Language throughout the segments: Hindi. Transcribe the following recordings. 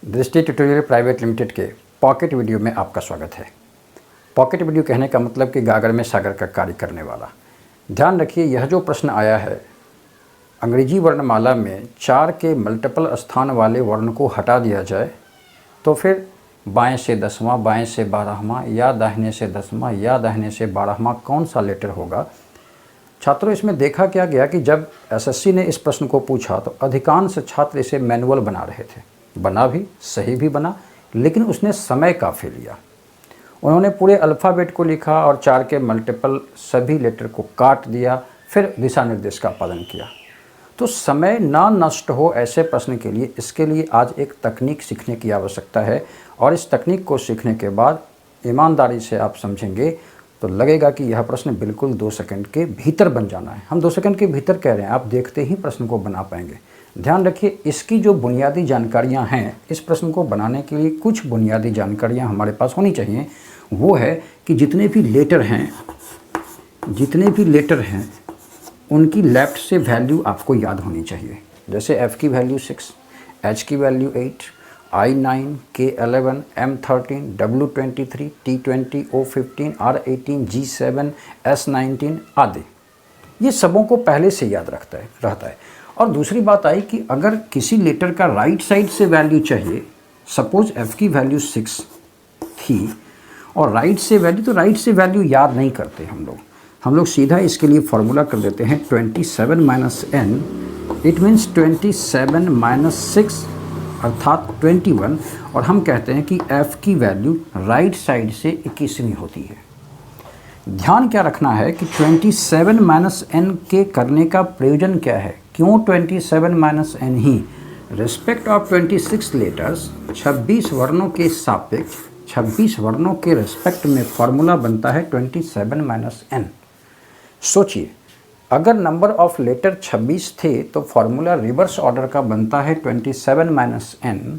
दृष्टि ट्यूटोरियल प्राइवेट लिमिटेड के पॉकेट वीडियो में आपका स्वागत है। पॉकेट वीडियो कहने का मतलब कि गागर में सागर का कार्य करने वाला। ध्यान रखिए, यह जो प्रश्न आया है, अंग्रेजी वर्णमाला में 4 के मल्टीपल स्थान वाले वर्ण को हटा दिया जाए तो फिर बाएं से 10वां, बाएं से 12वां या दाहिने से 10वां या दाहिने से 12वां कौन सा लेटर होगा। छात्रों, इसमें देखा क्या गया कि जब एसएससी ने इस प्रश्न को पूछा तो अधिकांश छात्र इसे मैनुअल बना रहे थे। बना भी, सही भी बना, लेकिन उसने समय काफ़ी लिया। उन्होंने पूरे अल्फ़ाबेट को लिखा और 4 के मल्टीपल सभी लेटर को काट दिया, फिर दिशा निर्देश का पालन किया। तो समय ना नष्ट हो ऐसे प्रश्न के लिए, इसके लिए आज एक तकनीक सीखने की आवश्यकता है। और इस तकनीक को सीखने के बाद ईमानदारी से आप समझेंगे तो लगेगा कि यह प्रश्न बिल्कुल 2 सेकंड के भीतर बन जाना है। हम 2 सेकंड के भीतर कह रहे हैं, आप देखते ही प्रश्न को बना पाएंगे। ध्यान रखिए, इसकी जो बुनियादी जानकारियां हैं, इस प्रश्न को बनाने के लिए कुछ बुनियादी जानकारियां हमारे पास होनी चाहिए। वो है कि जितने भी लेटर हैं उनकी लेफ़्ट से वैल्यू आपको याद होनी चाहिए। जैसे F की वैल्यू 6, H की value 8, I9, K11, M13, W23, T20, O15, R18, G7, S19 आदि। ये सबों को पहले से याद रहता है। और दूसरी बात आई कि अगर किसी लेटर का राइट साइड से वैल्यू चाहिए, सपोज F की वैल्यू 6 थी और राइट से वैल्यू, तो राइट से वैल्यू याद नहीं करते हम लोग सीधा इसके लिए फॉर्मूला कर देते हैं 27 minus n, it means 27 minus 6 अर्थात 21। और हम कहते हैं कि F की वैल्यू राइट साइड से 21वीं होती है। ध्यान क्या रखना है कि 27 माइनस n के करने का प्रयोजन क्या है, क्यों 27 minus n he. Respect of 26 letters, 26 वर्णों के सापेक्ष 26 वर्णों के रिस्पेक्ट में फॉर्मूला बनता है 27 माइनस n। सोचिए, अगर नंबर ऑफ लेटर 26 थे तो फॉर्मूला रिवर्स ऑर्डर का बनता है 27 माइनस n,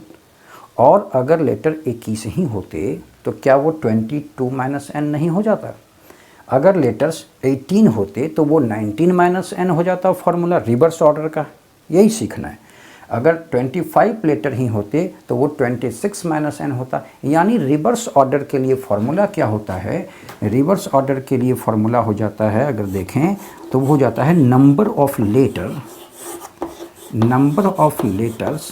और अगर लेटर 21 ही होते तो क्या वो 22 माइनस n नहीं हो जाता। अगर लेटर्स 18 होते तो वो 19 माइनस n हो जाता फॉर्मूला रिवर्स ऑर्डर का। यही सीखना है। अगर 25 लेटर ही होते तो वो 26 माइनस n होता। यानी रिवर्स ऑर्डर के लिए फॉर्मूला क्या होता है, रिवर्स ऑर्डर के लिए फॉर्मूला हो जाता है, अगर देखें तो वो हो जाता है number of letters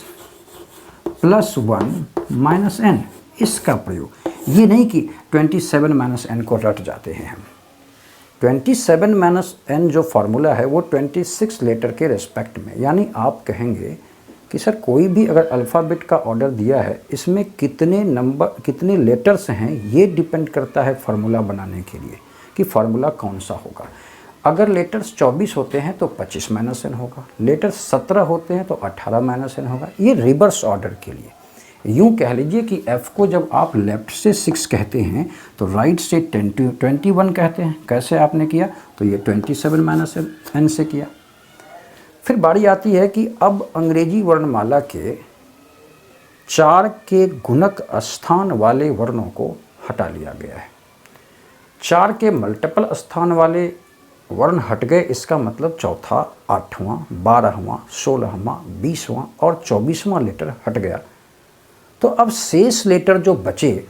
plus 1 minus n। इसका प्रयोग, ये नहीं कि 27 माइनस n को रट जाते हैं हम। 27 माइनस n जो फार्मूला है वो 26 लेटर के रिस्पेक्ट में, यानी आप कहेंगे कि सर कोई भी अगर अल्फ़ाबेट का ऑर्डर दिया है, इसमें कितने लेटर्स हैं, ये डिपेंड करता है फार्मूला बनाने के लिए कि फार्मूला कौन सा होगा। अगर लेटर्स 24 होते हैं तो 25 माइनस n होगा, लेटर्स 17 होते हैं तो 18 माइनस n होगा। ये रिवर्स ऑर्डर के लिए। यूँ कह लीजिए कि F को जब आप लेफ़्ट से 6 कहते हैं तो राइट से 21 कहते हैं। कैसे आपने किया, तो ये 27 माइनस n से किया। फिर बारी आती है कि अब अंग्रेजी वर्णमाला के 4 के गुणक स्थान वाले वर्णों को हटा लिया गया है। 4 के मल्टीपल स्थान वाले वर्ण हट गए, इसका मतलब चौथा, 8वां, 12वां, 16वां, 20वां और 24वां लेटर हट गया। तो अब शेष लेटर जो बचे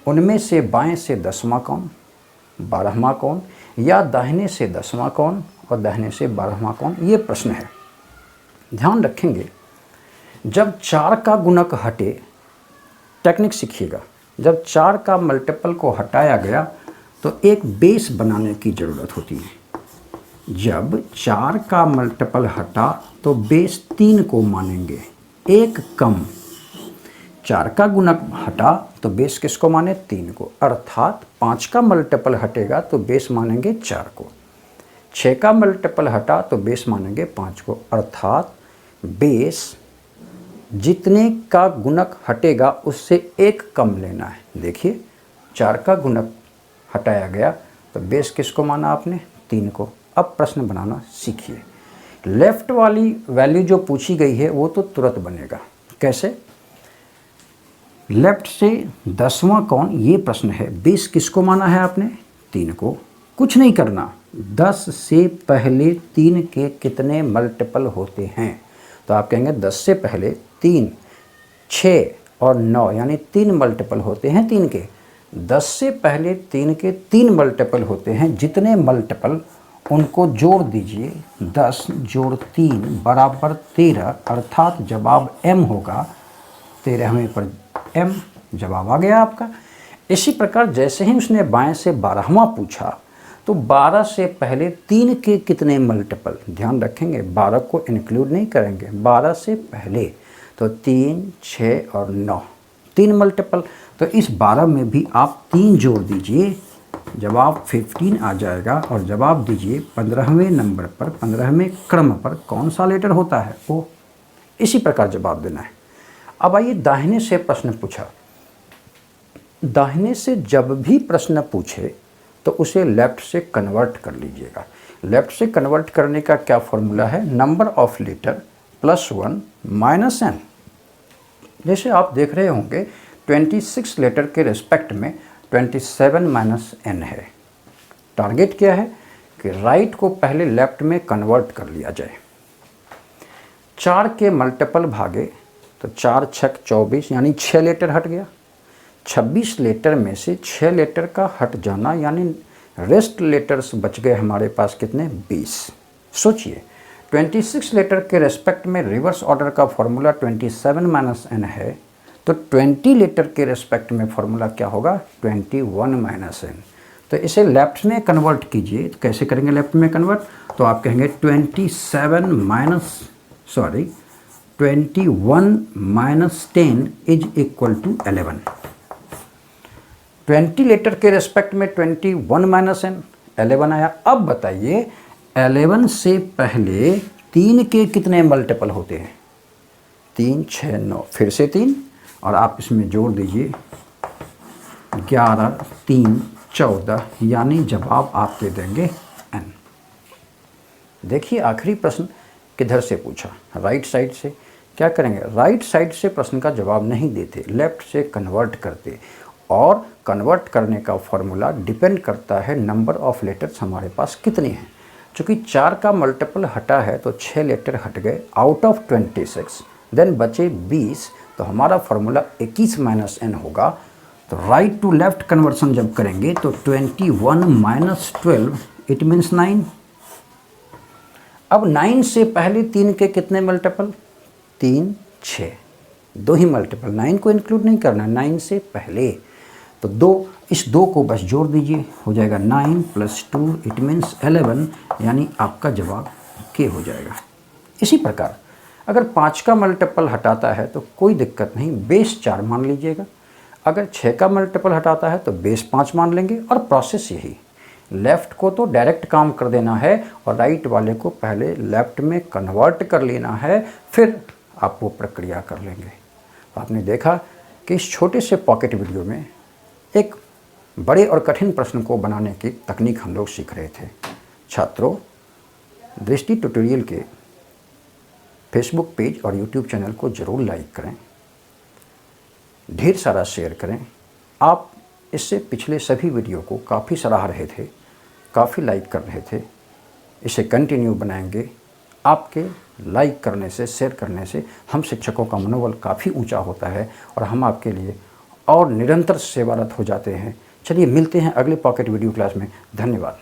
उनमें से बाएं से 10वां कौन, 12वां कौन, या दाहिने से 10वां कौन और दाहिने से 12वां कौन, ये प्रश्न है। ध्यान रखेंगे, जब 4 का गुणक हटे, टेक्निक सीखिएगा, जब 4 का मल्टीपल को हटाया गया तो एक बेस बनाने की ज़रूरत होती है। जब 4 का मल्टीपल हटा तो बेस 3 को मानेंगे, एक कम। 4 का गुणक हटा तो बेस किसको माने, 3 को। अर्थात 5 का मल्टीपल हटेगा तो बेस मानेंगे 4 को। 6 का मल्टीपल हटा तो बेस मानेंगे 5 को। अर्थात बेस जितने का गुणक हटेगा उससे एक कम लेना है। देखिए, 4 का गुणक हटाया गया तो बेस किसको माना आपने, 3 को। अब प्रश्न बनाना सीखिए। लेफ्ट वाली वैल्यू जो पूछी गई है वो तो तुरंत बनेगा। कैसे, लेफ्ट से 10वां कौन, ये प्रश्न है। बेस किसको माना है आपने, 3 को। कुछ नहीं करना, 10 से पहले 3 के कितने मल्टीपल होते हैं, तो आप कहेंगे 10 से पहले 3, 6 और 9 यानी 3 मल्टीपल होते हैं 3 के। 10 से पहले 3 के 3 मल्टीपल होते हैं, जितने मल्टीपल उनको जोड़ दीजिए। 10 जोड़ 3 बराबर 13, अर्थात जवाब m होगा। 13वें पर m जवाब आ गया आपका। इसी प्रकार जैसे ही उसने बाएं से 12वां पूछा तो 12 से पहले 3 के कितने मल्टीपल, ध्यान रखेंगे 12 को इंक्लूड नहीं करेंगे, 12 से पहले तो 3, 6 और 9 3 मल्टीपल। तो इस 12 में भी आप 3 जोड़ दीजिए, जवाब 15 आ जाएगा। और जवाब दीजिए 15वें नंबर पर, 15वें क्रम पर कौन सा लेटर होता है वो। इसी प्रकार जवाब देना है। अब आइए दाहिने से प्रश्न पूछा। दाहिने से जब भी प्रश्न पूछे तो उसे लेफ्ट से कन्वर्ट कर लीजिएगा। लेफ्ट से कन्वर्ट करने का क्या फॉर्मूला है, number of letter +1 minus n। जैसे आप देख रहे होंगे 26 लेटर के रिस्पेक्ट में 27 माइनस n है। टारगेट क्या है कि राइट को पहले लेफ्ट में कन्वर्ट कर लिया जाए। 4 के मल्टीपल भागे तो 4 छक 24 यानी 6 लेटर हट गया। 26 लेटर में से 6 लेटर का हट जाना यानी रेस्ट लेटर्स बच गए हमारे पास कितने, 20। सोचिए 26 लेटर के रेस्पेक्ट में रिवर्स ऑर्डर का फॉर्मूला 27 माइनस n है, तो 20 लेटर के रेस्पेक्ट में फॉर्मूला क्या होगा, 21 माइनस n। तो इसे लेफ्ट में कन्वर्ट कीजिए। तो कैसे करेंगे लेफ्ट में कन्वर्ट, तो आप कहेंगे 21 minus 10 is equal to 11। 20 letter के रेस्पेक्ट में 21 माइनस n, 11 आया। अब बताइए 11 से पहले 3 के कितने मल्टीपल होते हैं, 3, 6, 9, फिर से 3 और आप इसमें जोड़ दीजिए 11, 3, 14 यानी जवाब आप दे देंगे n। देखिए आखिरी प्रश्न किधर से पूछा, राइट साइड से। क्या करेंगे, राइट साइड से प्रश्न का जवाब नहीं देते, लेफ्ट से कन्वर्ट करते। और कन्वर्ट करने का फॉर्मूला डिपेंड करता है नंबर ऑफ लेटर्स हमारे पास कितने हैं। चूँकि 4 का मल्टीपल हटा है तो 6 लेटर हट गए आउट ऑफ 26, देन बचे 20। तो हमारा फॉर्मूला 21 माइनस n होगा। तो राइट टू लेफ्ट कन्वर्सन जब करेंगे तो 21 माइनस 12 इट मीन्स 9। अब 9 से पहले 3 के कितने मल्टीपल, 3, 6, 2 ही मल्टीपल, 9 को इंक्लूड नहीं करना, 9 से पहले तो 2, इस 2 को बस जोड़ दीजिए, हो जाएगा 9 + 2 इट मीन्स 11 यानी आपका जवाब के हो जाएगा। इसी प्रकार अगर 5 का मल्टीपल हटाता है तो कोई दिक्कत नहीं, बेस 4 मान लीजिएगा। अगर 6 का मल्टीपल हटाता है तो बेस 5 मान लेंगे। और प्रोसेस यही, लेफ़्ट को तो डायरेक्ट काम कर देना है और राइट वाले को पहले लेफ़्ट में कन्वर्ट कर लेना है, फिर आप वो प्रक्रिया कर लेंगे। आपने देखा कि इस छोटे से पॉकेट वीडियो में एक बड़े और कठिन प्रश्न को बनाने की तकनीक हम लोग सीख रहे थे। छात्रों, दृष्टि ट्यूटोरियल के फेसबुक पेज और यूट्यूब चैनल को ज़रूर लाइक करें, ढेर सारा शेयर करें। आप इससे पिछले सभी वीडियो को काफ़ी सराह रहे थे, काफ़ी लाइक कर रहे थे। इसे कंटिन्यू बनाएंगे। आपके लाइक करने से, शेयर करने से हम शिक्षकों का मनोबल काफ़ी ऊंचा होता है और हम आपके लिए और निरंतर सेवारत हो जाते हैं। चलिए मिलते हैं अगले पॉकेट वीडियो क्लास में। धन्यवाद।